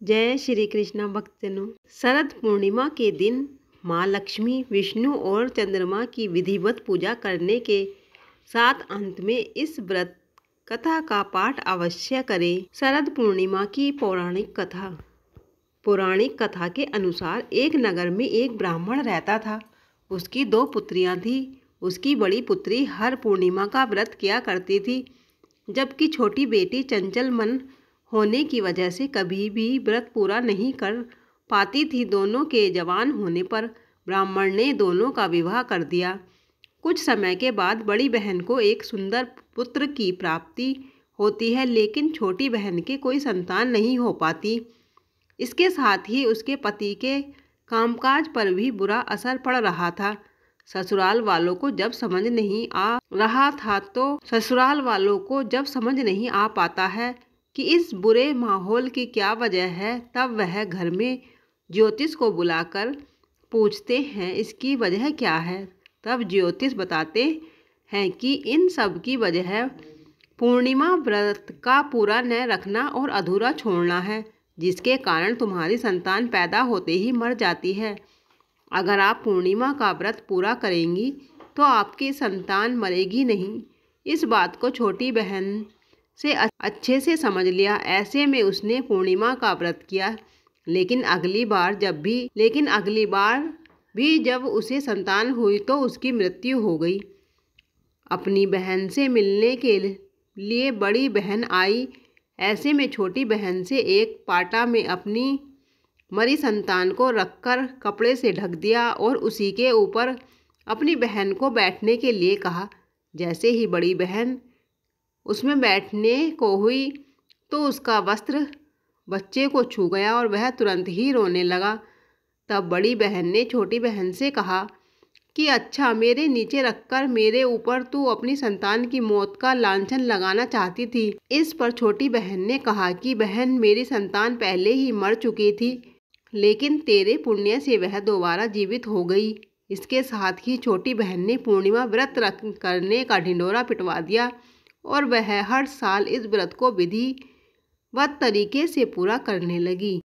जय श्री कृष्ण भक्तजनों। शरद पूर्णिमा के दिन माँ लक्ष्मी, विष्णु और चंद्रमा की विधिवत पूजा करने के साथ अंत में इस व्रत कथा का पाठ अवश्य करें। शरद पूर्णिमा की पौराणिक कथा के अनुसार एक नगर में एक ब्राह्मण रहता था। उसकी 2 पुत्रियां थीं। उसकी बड़ी पुत्री हर पूर्णिमा का व्रत किया करती थी, जबकि छोटी बेटी चंचल मन होने की वजह से कभी भी व्रत पूरा नहीं कर पाती थी। दोनों के जवान होने पर ब्राह्मण ने दोनों का विवाह कर दिया। कुछ समय के बाद बड़ी बहन को एक सुंदर पुत्र की प्राप्ति होती है, लेकिन छोटी बहन के कोई संतान नहीं हो पाती। इसके साथ ही उसके पति के कामकाज पर भी बुरा असर पड़ रहा था। ससुराल वालों को जब समझ नहीं आ पाता है कि इस बुरे माहौल की क्या वजह है, तब वह घर में ज्योतिष को बुलाकर पूछते हैं इसकी वजह क्या है। तब ज्योतिष बताते हैं कि इन सब की वजह पूर्णिमा व्रत का पूरा न रखना और अधूरा छोड़ना है, जिसके कारण तुम्हारी संतान पैदा होते ही मर जाती है। अगर आप पूर्णिमा का व्रत पूरा करेंगी तो आपकी संतान मरेगी नहीं। इस बात को छोटी बहन से अच्छे से समझ लिया। ऐसे में उसने पूर्णिमा का व्रत किया, लेकिन अगली बार भी जब उसे संतान हुई तो उसकी मृत्यु हो गई। अपनी बहन से मिलने के लिए बड़ी बहन आई। ऐसे में छोटी बहन से एक पाटा में अपनी मरी संतान को रखकर कपड़े से ढक दिया और उसी के ऊपर अपनी बहन को बैठने के लिए कहा। जैसे ही बड़ी बहन उसमें बैठने को हुई तो उसका वस्त्र बच्चे को छू गया और वह तुरंत ही रोने लगा। तब बड़ी बहन ने छोटी बहन से कहा कि अच्छा, मेरे नीचे रखकर मेरे ऊपर तू अपनी संतान की मौत का लांछन लगाना चाहती थी। इस पर छोटी बहन ने कहा कि बहन, मेरी संतान पहले ही मर चुकी थी, लेकिन तेरे पुण्य से वह दोबारा जीवित हो गई। इसके साथ ही छोटी बहन ने पूर्णिमा व्रत करने का ढिंढोरा पिटवा दिया और वह हर साल इस व्रत को विधिवत तरीके से पूरा करने लगी।